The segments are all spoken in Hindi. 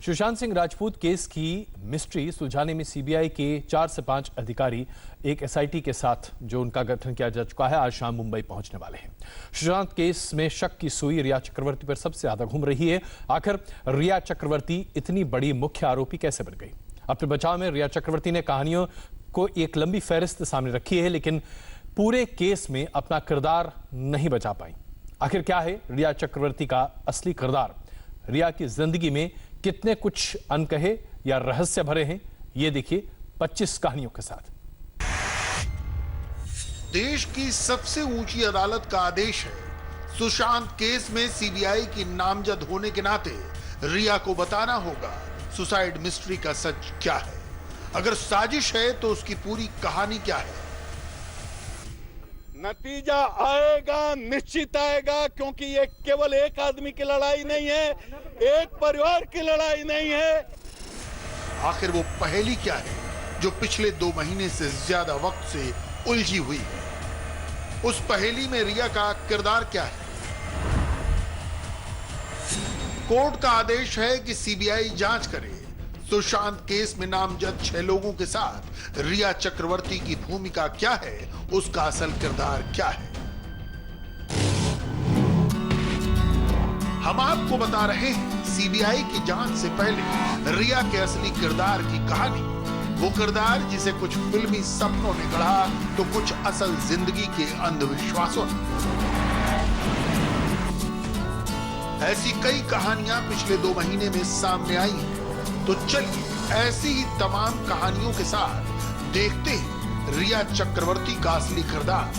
सुशांत सिंह राजपूत केस की मिस्ट्री सुलझाने में सीबीआई के 4 से 5 अधिकारी एक एसआईटी के साथ जो उनका गठन किया जा चुका है आज शाम मुंबई पहुंचने वाले हैं। सुशांत केस में शक की सुई रिया चक्रवर्ती पर सबसे ज्यादा घूम रही है। आखिर रिया चक्रवर्ती इतनी बड़ी मुख्य आरोपी कैसे बन गई? अपने बचाव में रिया चक्रवर्ती ने कहानियों को एक लंबी फहरिस्त सामने रखी है, लेकिन पूरे केस में अपना किरदार नहीं बचा पाई। आखिर क्या है रिया चक्रवर्ती का असली किरदार? रिया की जिंदगी में कितने कुछ अनकहे या रहस्य भरे हैं, ये देखिए 25 कहानियों के साथ। देश की सबसे ऊंची अदालत का आदेश है, सुशांत केस में सीबीआई की नामजद होने के नाते रिया को बताना होगा सुसाइड मिस्ट्री का सच क्या है। अगर साजिश है तो उसकी पूरी कहानी क्या है। नतीजा आएगा, निश्चित आएगा, क्योंकि ये केवल एक आदमी की लड़ाई नहीं है, एक परिवार की लड़ाई नहीं है। आखिर वो पहेली क्या है जो पिछले 2 महीने से ज्यादा वक्त से उलझी हुई है? उस पहेली में रिया का किरदार क्या है? कोर्ट का आदेश है कि सीबीआई जांच करे सुशांत केस में नामजद 6 लोगों के साथ रिया चक्रवर्ती की भूमिका क्या है, उसका असल किरदार क्या है। हम आपको बता रहे हैं सीबीआई की जांच से पहले रिया के असली किरदार की कहानी। वो किरदार जिसे कुछ फिल्मी सपनों ने गढ़ा तो कुछ असल जिंदगी के अंधविश्वासों ने। ऐसी कई कहानियां पिछले 2 महीने में सामने आई हैं। तो चलिए ऐसी ही तमाम कहानियों के साथ देखते हैं रिया चक्रवर्ती का असली किरदार।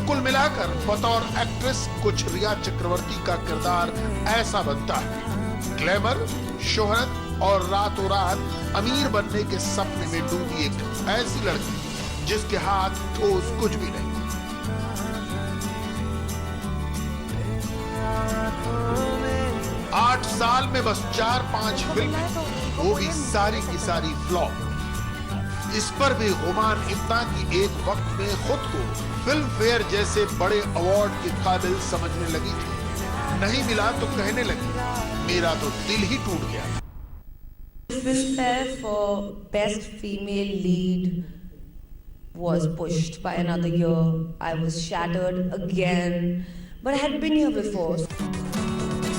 कुल मिलाकर बतौर एक्ट्रेस कुछ रिया चक्रवर्ती का किरदार ऐसा बनता है, ग्लैमर, शोहरत और रातों रात अमीर बनने के सपने में डूबी एक ऐसी लड़की जिसके हाथ ठोस कुछ भी नहीं। 8 साल में बस 4-5 फिल्में, वो भी सारी की सारी फ्लॉप। इस पर भी गुमान इतना कि एक वक्त में खुद को फिल्म फेयर जैसे बड़े अवार्ड के काबिल समझने लगी थी। नहीं मिला तो कहने लगी, मेरा तो दिल ही टूट गया। Filmfare for Best Female Lead was pushed by another year. I was shattered again, but I had been here before.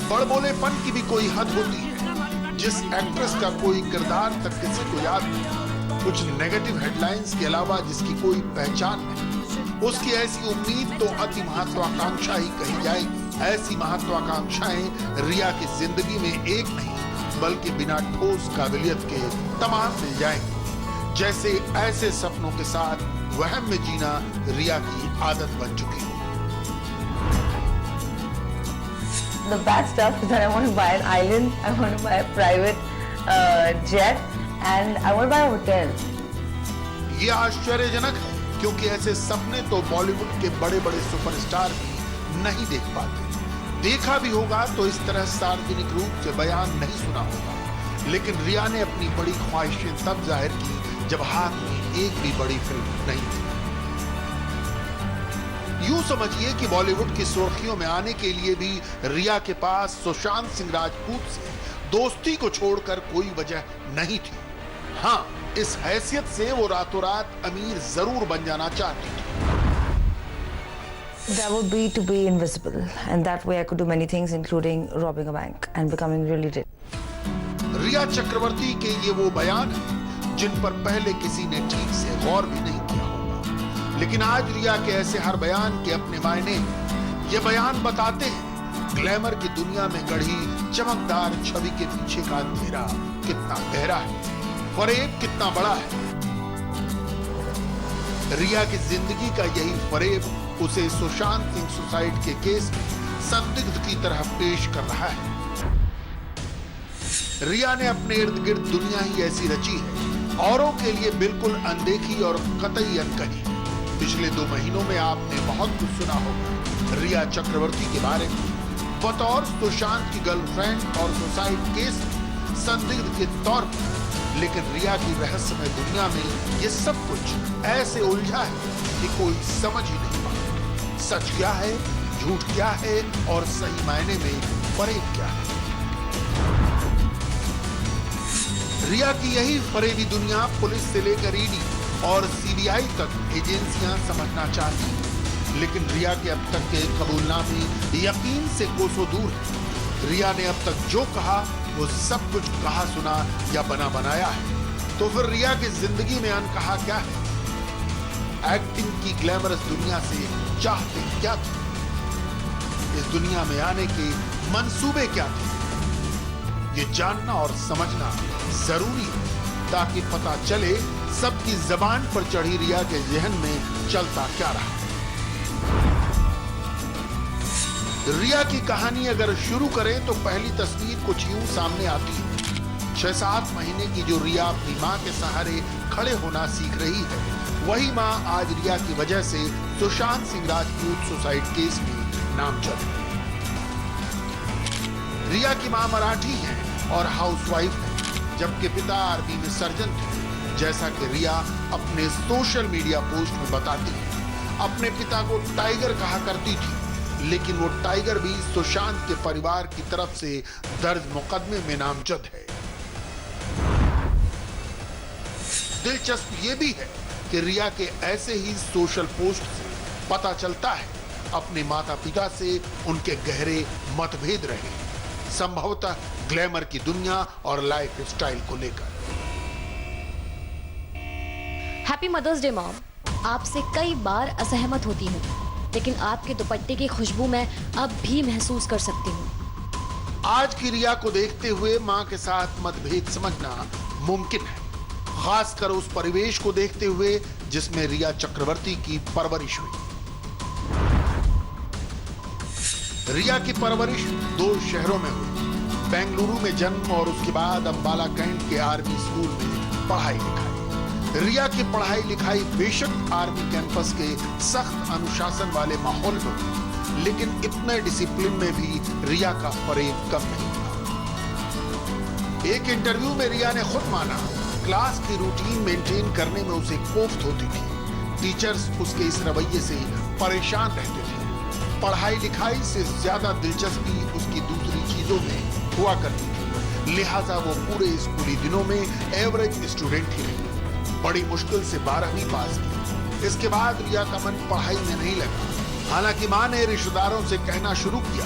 बड़बोलेपन की भी कोई हद होती है। जिस एक्ट्रेस का कोई किरदार तक किसी को याद नहीं, कुछ नेगेटिव हेडलाइंस के अलावा जिसकी कोई पहचान नहीं, उसकी ऐसी उम्मीद तो अति महत्वाकांक्षा ही कही जाएगी। ऐसी महत्वाकांक्षाएं रिया की जिंदगी में एक नहीं बल्कि बिना ठोस काबिलियत के तमाम मिल जाएंगी। जैसे ऐसे सपनों के साथ वहम में जीना रिया की आदत बन चुकी है। The bad stuff is that I want to buy an island, I want to buy a private jet, and I want to buy a hotel. ये आश्चर्यजनक है क्योंकि ऐसे सपने तो बॉलीवुड के बड़े-बड़े सुपरस्टार भी नहीं देख पाते। देखा भी होगा तो इस तरह सार्वजनिक रूप से बयान नहीं सुना होगा। लेकिन रिया ने अपनी बड़ी ख्वाहिशें तब जाहिर की जब हाथ में एक भी बड़ी फिल्म नहीं थी। यूं समझिए कि बॉलीवुड की सुर्खियों में आने के लिए भी रिया के पास सुशांत सिंह राजपूत से दोस्ती को छोड़कर कोई वजह नहीं थी। हाँ, इस हैसियत से वो रातों रात अमीर जरूर बन जाना चाहती थी। That would be to be invisible, and that way I could do many things, including robbing a bank and becoming really rich. रिया चक्रवर्ती के ये वो बयान हैं जिन पर पहले किसी ने ठीक से गौर भी नहीं किया होगा। लेकिन आज रिया के ऐसे हर बयान के अपने मायने। ये बयान बताते हैं ग्लैमर की दुनिया में गढ़ी चमकदार छवि के पीछे का अंधेरा कितना गहरा है, फरेब कितना बड़ा है। रिया की जिंदगी का यही फरेब उसे सुशांत सिंह सुसाइड के केस में संदिग्ध की तरह पेश कर रहा है। रिया ने अपने इर्द गिर्द दुनिया ही ऐसी रची है, औरों के लिए बिल्कुल अनदेखी और कतई अनकही। पिछले 2 महीनों में आपने बहुत कुछ सुना होगा रिया चक्रवर्ती के बारे में। बतौर सुशांत की गर्लफ्रेंड और सुसाइड केस में संदिग्ध के तौर पर, लेकिन रिया की रहस्यमय दुनिया में ये सब कुछ ऐसे उलझा है कि कोई समझ ही नहीं पाता। सच क्या है झूठ क्या है और सही मायने में फरेब क्या है। रिया की यही फरेबी दुनिया पुलिस से लेकर ईडी और सीबीआई तक एजेंसियां समझना चाहती हैं। लेकिन रिया के अब तक के कबूलनामे यकीन से कोसों दूर है। रिया ने अब तक जो कहा वो सब कुछ कहा सुना या बना बनाया है। तो फिर रिया की जिंदगी में अनकहा क्या है? एक्टिंग की ग्लैमरस दुनिया से चाहते क्या थे? इस दुनिया में आने के मंसूबे क्या थे? ये जानना और समझना जरूरी है ताकि पता चले सबकी जबान पर चढ़ी रिया के जहन में चलता क्या रहा। रिया की कहानी अगर शुरू करें तो पहली तस्वीर कुछ यूं सामने आती है। 6-7 महीने की जो रिया अपनी मां के सहारे खड़े होना सीख रही है, वही मां आज रिया की वजह से सुशांत सिंह राजपूत सुसाइड केस में नामजद है। रिया की मां मराठी है और हाउसवाइफ है, जबकि पिता आर्मी में सर्जन थे। जैसा कि रिया अपने सोशल मीडिया पोस्ट में बताती है, अपने पिता को टाइगर कहा करती थी, लेकिन वो टाइगर भी सुशांत के परिवार की तरफ से दर्ज मुकदमे में नामजद है। दिलचस्प ये भी है कि रिया के ऐसे ही सोशल पोस्ट से पता चलता है अपने माता पिता से उनके गहरे मतभेद रहे, संभवतः ग्लैमर की दुनिया और लाइफ स्टाइल को लेकर। Happy mother's day mom. आपसे कई बार असहमत होती हूँ, लेकिन आपके दुपट्टे की खुशबू मैं अब भी महसूस कर सकती हूँ। आज की रिया को देखते हुए मां के साथ मतभेद समझना मुमकिन है, खासकर उस परिवेश को देखते हुए जिसमें रिया चक्रवर्ती की परवरिश हुई। रिया की परवरिश 2 शहरों में हुई, बेंगलुरु में जन्म और उसके बाद अंबाला कैंट के आर्मी स्कूल में पढ़ाई लिखाई। रिया की पढ़ाई लिखाई बेशक आर्मी कैंपस के सख्त अनुशासन वाले माहौल में हुई, लेकिन इतने डिसिप्लिन में भी रिया का फरेब कम नहीं था। एक इंटरव्यू में रिया ने खुद माना क्लास की रूटीन मेंटेन करने में उसे कोफ्त होती थी। टीचर्स उसके इस रवैये से परेशान रहते थे। पढ़ाई लिखाई से ज्यादा दिलचस्पी उसकी दूसरी चीजों में हुआ करती थी, लिहाजा वो पूरे स्कूली दिनों में एवरेज स्टूडेंट ही रही। बड़ी मुश्किल से 12वीं पास की। इसके बाद रिया का मन पढ़ाई में नहीं लगा। हालांकि मां ने रिश्तेदारों से कहना शुरू किया,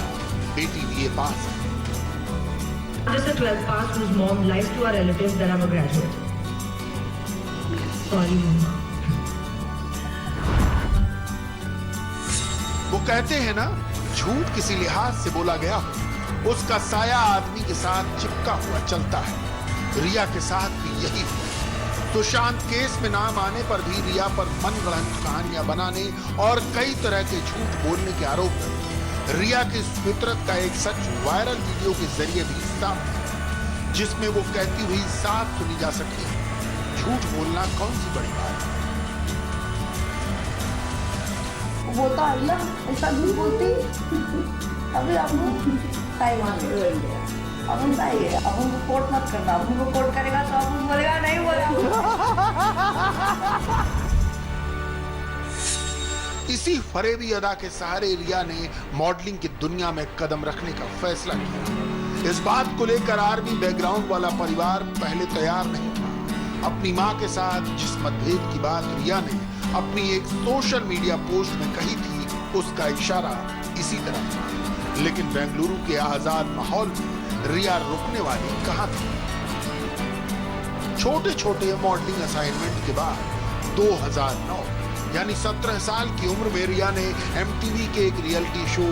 बेटी बीए पास है। Just a 12th pass whose mom lies to our relatives that I'm a graduate. Sorry, Mama. वो कहते हैं ना, झूठ किसी लिहाज से बोला गया हो, उसका साया आदमी के साथ चिपका हुआ चलता है। रिया के साथ भी यही हुआ। सुशांत केस में नाम आने पर भी रिया पर मनगढ़ंत कहानियां बनाने और कई तरह के झूठ बोलने के आरोप है। रिया की फितरत का एक सच वायरल वीडियो के जरिए भी सामने है, जिसमें वो कहती हुई साफ सुनी जा सकती है, झूठ बोलना कौन सी बड़ी बात है। वो तो अल्लाह ऐसा नहीं बोलती। अभी टाइम आ गया, अब उनको कोट मत करना, अब उनको कोट करेगा तो अब बोलेगा नहीं बोला। इसी फरेबी अदा के सहारे रिया ने मॉडलिंग की दुनिया में कदम रखने का फैसला किया। इस बात को लेकर आर्मी बैकग्राउंड वाला परिवार पहले तैयार नहीं था। अपनी मां के साथ जिस मतभेद की बात रिया ने अपनी एक सोशल मीडिया पोस्ट में कही थी, उसका इशारा इसी तरफ था। लेकिन बेंगलुरु के आजाद माहौल में रिया रुकने वाली कहां थी। छोटे छोटे मॉडलिंग असाइनमेंट के बाद 2009 यानी 17 साल की उम्र में रिया ने MTV के एक रियलिटी शो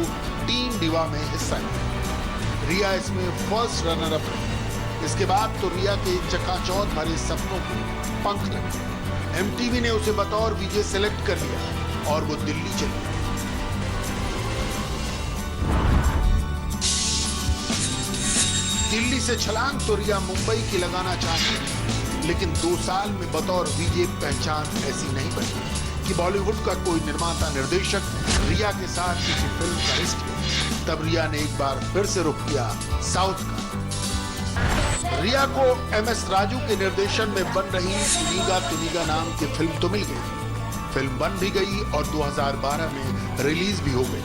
टीम डिवा में हिस्सा लिया। रिया इसमें फर्स्ट रनर अप रही। इसके बाद तो रिया के चकाचौंध भरे सपनों को पंख लगे। MTV ने उसे बतौर वीजे सेलेक्ट कर लिया और वो दिल्ली चली गई। दिल्ली से छलांग तो रिया मुंबई की लगाना चाहती थी, लेकिन 2 साल में बतौर वीजे पहचान ऐसी नहीं बनी कि बॉलीवुड का कोई निर्माता निर्देशक रिया के साथ किसी फिल्म का रिस्क ले। तब रिया ने एक बार फिर से रुख किया साउथ का। रिया को MS राजू के निर्देशन में बन रही तुनिगा नाम की फिल्म तो मिल गई। फिल्म बन भी गई और 2012 में रिलीज भी हो गई,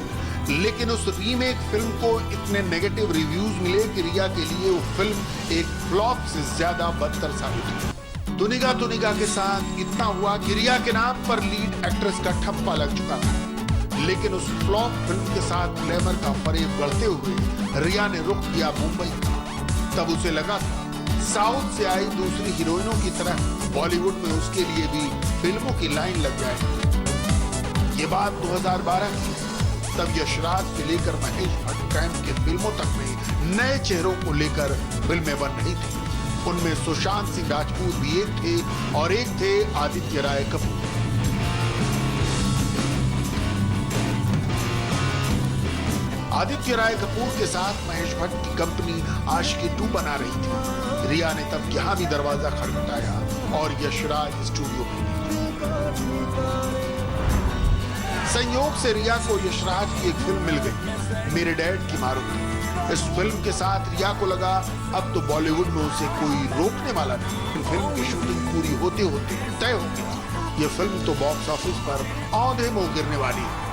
लेकिन उस रीमेक फिल्म को इतने नेगेटिव रिव्यूज मिले कि रिया के लिए वो फिल्म एक फ्लॉप से ज्यादा बदतर साबित हुई। तुनिगा के साथ इतना हुआ कि रिया के नाम पर लीड एक्ट्रेस का ठप्पा लग चुका था। लेकिन उस फ्लॉप फिल्म के साथ ग्लैमर का फरेब बढ़ते हुए रिया ने रुख किया मुंबई का। तब उसे लगा था साउथ से आई दूसरी हीरोइनों की तरह बॉलीवुड में उसके लिए भी फिल्मों की लाइन लग जाए। ये बात 2012 की। तब यशराज से लेकर महेश भट्ट कैंप के फिल्मों तक में नए चेहरों को लेकर फिल्में बन रही थी। उनमें सुशांत सिंह राजपूत भी एक थे और एक थे आदित्य राय कपूर। आदित्य राय कपूर के साथ महेश भट्ट की कंपनी आशिकी 2 बना रही थी। रिया ने तब यहां भी दरवाजा खटखटाया और यशराज स्टूडियो में। संयोग से रिया को यशराज की एक फिल्म मिल गई, मेरे डैड की मारुति। इस फिल्म के साथ रिया को लगा अब तो बॉलीवुड में उसे कोई रोकने वाला नहीं। फिल्म की शूटिंग पूरी होते होते तय हो गया ये फिल्म तो बॉक्स ऑफिस पर औंधे मुंह गिरने वाली है।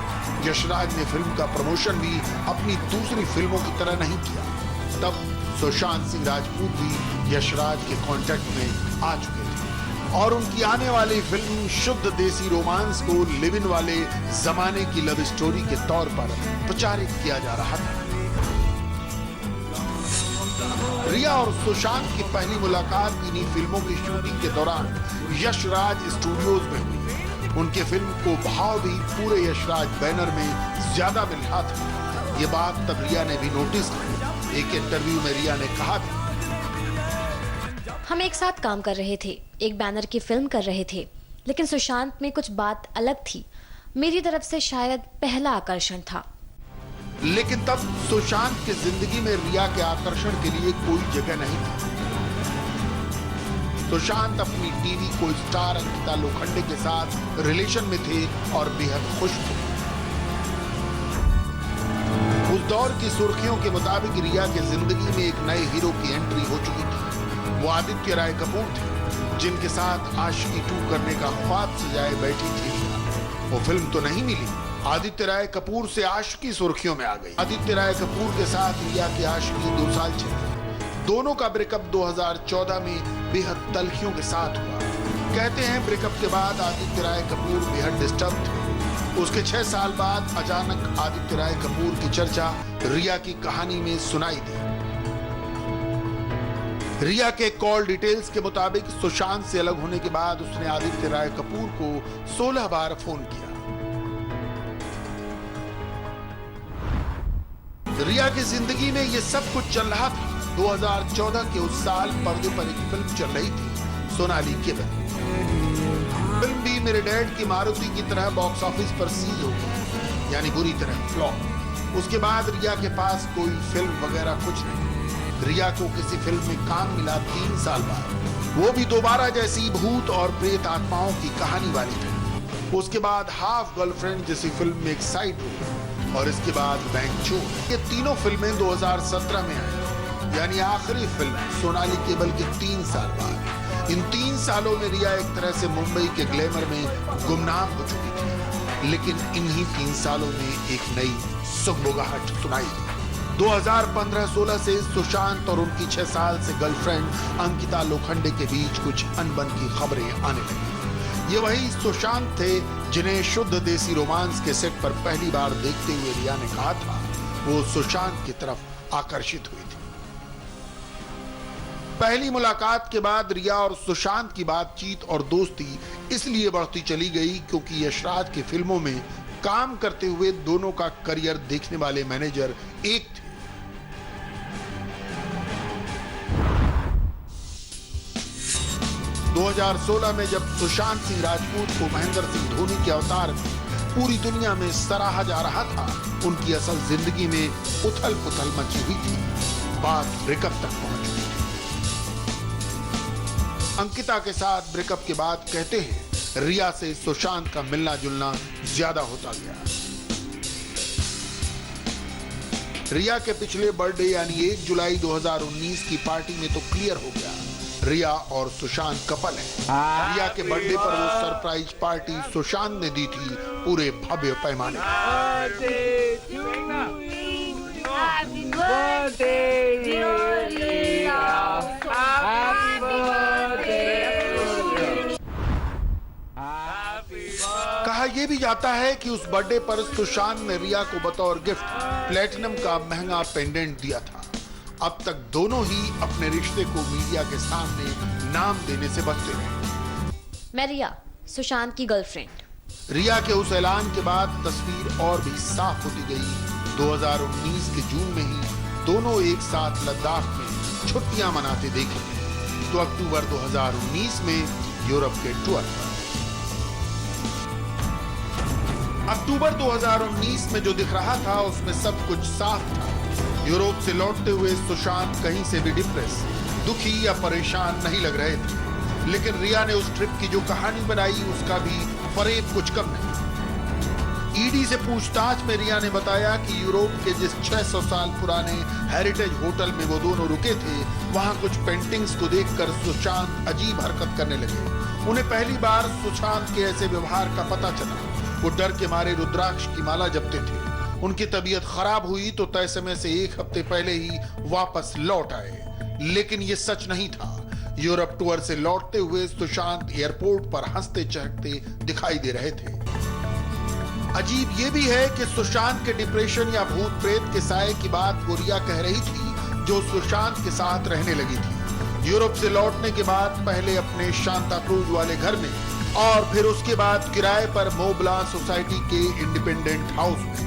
यशराज ने फिल्म का प्रमोशन भी अपनी दूसरी फिल्मों की तरह नहीं किया। तब सुशांत सिंह राजपूत भी यशराज के कॉन्टेक्ट में आ चुके थे और उनकी आने वाली फिल्म शुद्ध देसी रोमांस को लिव इन वाले जमाने की लव स्टोरी के तौर पर प्रचारित किया जा रहा था। रिया और सुशांत की पहली मुलाकात इन्हीं फिल्मों की शूटिंग के दौरान यशराज स्टूडियोज में हुई। उनके फिल्म को भाव भी पूरे यशराज बैनर में ज्यादा मिल रहा था। ये बात तब रिया ने भी नोटिस की। एक इंटरव्यू में रिया ने कहा था, हम एक साथ काम कर रहे थे, एक बैनर की फिल्म कर रहे थे, लेकिन सुशांत में कुछ बात अलग थी। मेरी तरफ से शायद पहला आकर्षण था। लेकिन तब सुशांत की जिंदगी में रिया के आकर्षण के लिए कोई जगह नहीं थी। सुशांत अपनी टीवी को स्टार अंकिता लोखंडे के साथ रिलेशन में थे और बेहद खुश थे। उस दौर की सुर्खियों के मुताबिक रिया की जिंदगी में एक नए हीरो की एंट्री हो चुकी थी। वो आदित्य राय कपूर थे, जिनके साथ आशिकी 2 करने का ख्वाब सजाए बैठी थी। वो फिल्म तो नहीं मिली। आदित्य राय कपूर से आशिकी सुर्खियों में आ गई। आदित्य राय कपूर के साथ रिया की आशिकी 2 साल चली। दोनों का ब्रेकअप 2014 में बेहद तल्खियों के साथ हुआ। कहते हैं ब्रेकअप के बाद आदित्य राय कपूर बेहद डिस्टर्ब थे। उसके 6 साल बाद अचानक आदित्य राय कपूर की चर्चा रिया की कहानी में सुनाई दी। रिया के कॉल डिटेल्स के मुताबिक सुशांत से अलग होने के बाद उसने आदित्य राय कपूर को 16 बार फोन किया। रिया की जिंदगी में ये सब कुछ चल रहा था। 2014 के उस साल पर्दे पर एक फिल्म चल रही थी, सोनाली केवल। फिल्म भी मेरे डैड की मारुति की तरह बॉक्स ऑफिस पर सीज हो गई, यानी बुरी तरह फ्लॉप। उसके बाद रिया के पास कोई फिल्म वगैरह कुछ नहीं। रिया को किसी फिल्म में काम मिला 3 साल बाद, वो भी दोबारा जैसी भूत और प्रेत आत्माओं की कहानी वाली फिल्म। उसके बाद हाफ गर्लफ्रेंड जैसी फिल्म में एक साइड रोल और इसके बाद बैंक चोर। ये तीनों फिल्में 2017 में आई, यानी आखिरी फिल्म सोनाली केवल के 3 साल बाद। इन 3 सालों में रिया एक तरह से मुंबई के ग्लैमर में गुमनाम हो चुकी थी। लेकिन इन्हीं 3 सालों में एक नई सुगबुगाहट सुनाई। 2015-16 से सुशांत और उनकी 6 साल से गर्लफ्रेंड अंकिता लोखंडे के बीच कुछ अनबन की खबरें आने लगी। ये वही सुशांत थे जिन्हें शुद्ध देसी रोमांस के सेट पर पहली बार देखते हुए रिया ने कहा था वो सुशांत की तरफ आकर्षित हुई थी। पहली मुलाकात के बाद रिया और सुशांत की बातचीत और दोस्ती इसलिए बढ़ती चली गई क्योंकि यशराज की फिल्मों में काम करते हुए दोनों का करियर देखने वाले मैनेजर एक थे। दो 2016 में जब सुशांत सिंह राजपूत को महेंद्र सिंह धोनी के अवतार में पूरी दुनिया में सराहा जा रहा था, उनकी असल जिंदगी में उथल पुथल मची हुई थी। बात ब्रेकअप तक पहुंच गई थी। अंकिता के साथ ब्रेकअप के बाद कहते हैं रिया से सुशांत का मिलना जुलना ज्यादा होता गया। रिया के पिछले बर्थडे यानी 1 जुलाई 2019 की पार्टी में तो क्लियर हो गया रिया और सुशांत कपल है। रिया के बर्थडे पर वो सरप्राइज पार्टी सुशांत ने दी थी पूरे भव्य पैमाने कहा यह भी जाता है कि उस बर्थडे पर सुशांत ने रिया को बतौर गिफ्ट प्लेटिनम का महंगा पेंडेंट दिया था। अब तक दोनों ही अपने रिश्ते को मीडिया के सामने नाम देने से बचते रहे। मैं रिया, सुशांत की गर्लफ्रेंड। रिया के उस ऐलान के बाद तस्वीर और भी साफ होती गई। 2019 के जून में ही दोनों एक साथ लद्दाख में छुट्टियां मनाते देखे गए, तो अक्टूबर 2019 में यूरोप के टूर पर। अक्टूबर 2019 में जो दिख रहा था उसमें सब कुछ साफ था। यूरोप से लौटते हुए सुशांत कहीं से भी डिप्रेस, दुखी या परेशान नहीं लग रहे थे। लेकिन रिया ने उस ट्रिप की जो कहानी बनाई उसका भी फरेब कुछ कम नहीं। ईडी से पूछताछ में रिया ने बताया कि यूरोप के जिस 600 साल पुराने हेरिटेज होटल में वो दोनों रुके थे, वहां कुछ पेंटिंग्स को देखकर सुशांत अजीब हरकत करने लगे। उन्हें पहली बार सुशांत के ऐसे व्यवहार का पता चला। वो डर के मारे रुद्राक्ष की माला जपते थे। उनकी तबीयत खराब हुई तो तय समय से 1 हफ्ते पहले ही वापस लौट आए। लेकिन ये सच नहीं था। यूरोप टूर से लौटते हुए सुशांत एयरपोर्ट पर हंसते चहकते दिखाई दे रहे थे। अजीब ये भी है कि सुशांत के डिप्रेशन या भूत प्रेत के साये की बात वो रिया कह रही थी जो सुशांत के साथ रहने लगी थी। यूरोप से लौटने के बाद पहले अपने शांता क्रूज वाले घर में और फिर उसके बाद किराए पर मोबला सोसाइटी के इंडिपेंडेंट हाउस में।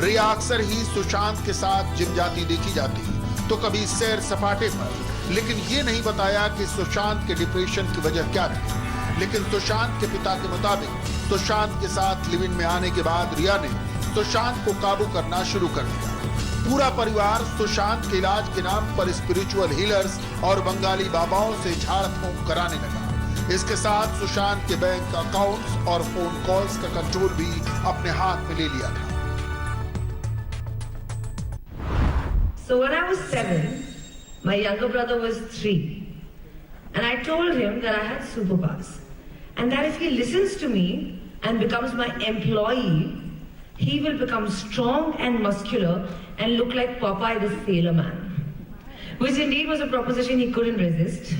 रिया अक्सर ही सुशांत के साथ जिम जाती देखी जाती, तो कभी सैर सपाटे पर। लेकिन ये नहीं बताया कि सुशांत के डिप्रेशन की वजह क्या थी। लेकिन सुशांत के पिता के मुताबिक सुशांत के साथ लिव इन में आने के बाद रिया ने सुशांत को काबू करना शुरू कर दिया। पूरा परिवार सुशांत के इलाज के नाम पर स्पिरिचुअल हीलर्स और बंगाली बाबाओं से झाड़ फूंक कराने लगा। इसके साथ सुशांत के बैंक अकाउंट्स और फोन कॉल्स का कंट्रोल भी अपने हाथ में ले लिया था। So when I was 7, my younger brother was 3, and I told him that I had superpowers, and that if he listens to me and becomes my employee, he will become strong and muscular and look like Popeye the Sailor Man, which indeed was a proposition he couldn't resist.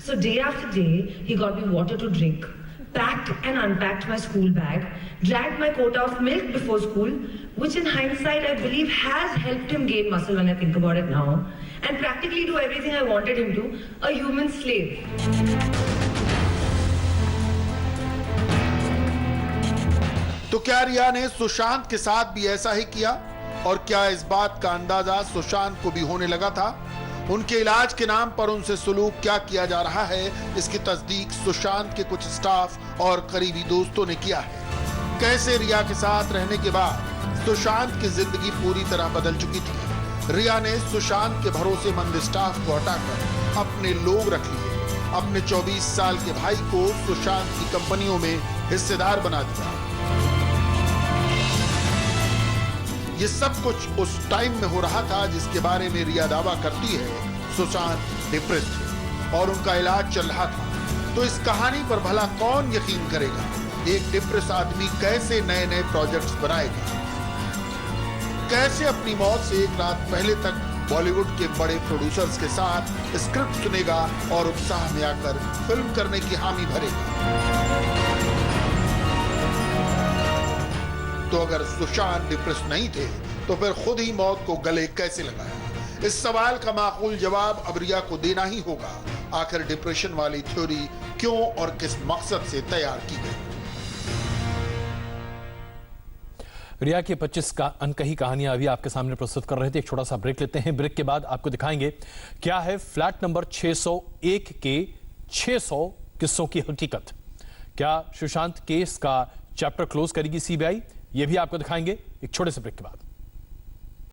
So day after day, he got me water to drink, packed and unpacked my school bag, dragged my quota of milk before school, which in hindsight I believe has helped him gain muscle when I think about it now, and practically do everything I wanted him to, a human slave. तो क्या रिया ने सुशांत के साथ भी ऐसा ही किया? और क्या इस बात का अंदाजा सुशांत को भी होने लगा था? उनके इलाज के नाम पर उनसे सुलूक क्या किया जा रहा है, इसकी तस्दीक सुशांत के कुछ स्टाफ और करीबी दोस्तों ने किया है। कैसे रिया के साथ रहने के बाद सुशांत की जिंदगी पूरी तरह बदल चुकी थी। रिया ने सुशांत के भरोसेमंद स्टाफ को हटाकर अपने लोग रख लिए। अपने 24 साल के भाई को सुशांत की कंपनियों में हिस्सेदार बना दिया। ये सब कुछ उस टाइम में हो रहा था जिसके बारे में रिया दावा करती है सुशांत डिप्रेस थे और उनका इलाज चल रहा था। तो इस कहानी पर भला कौन यकीन करेगा? एक डिप्रेस आदमी कैसे नए नए प्रोजेक्ट्स बनाएगा? कैसे अपनी मौत से एक रात पहले तक बॉलीवुड के बड़े प्रोड्यूसर्स के साथ स्क्रिप्ट सुनेगा और उत्साह में आकर फिल्म करने की हामी भरेगा? तो अगर सुशांत डिप्रेस नहीं थे तो फिर खुद ही मौत को गले कैसे लगाया? इस सवाल का माकूल जवाब अब रिया को देना ही होगा। आखिर डिप्रेशन वाली थ्योरी क्यों और किस मकसद से तैयार की गई? रिया की 25 का अनकही कहानियां अभी आपके सामने प्रस्तुत कर रहे थे। एक छोटा सा ब्रेक लेते हैं। ब्रेक के बाद आपको दिखाएंगे क्या है फ्लैट नंबर 601 के 600 किस्सों की हकीकत। क्या सुशांत केस का चैप्टर क्लोज करेगी सीबीआई? ये भी आपको दिखाएंगे एक छोटे से ब्रेक के बाद।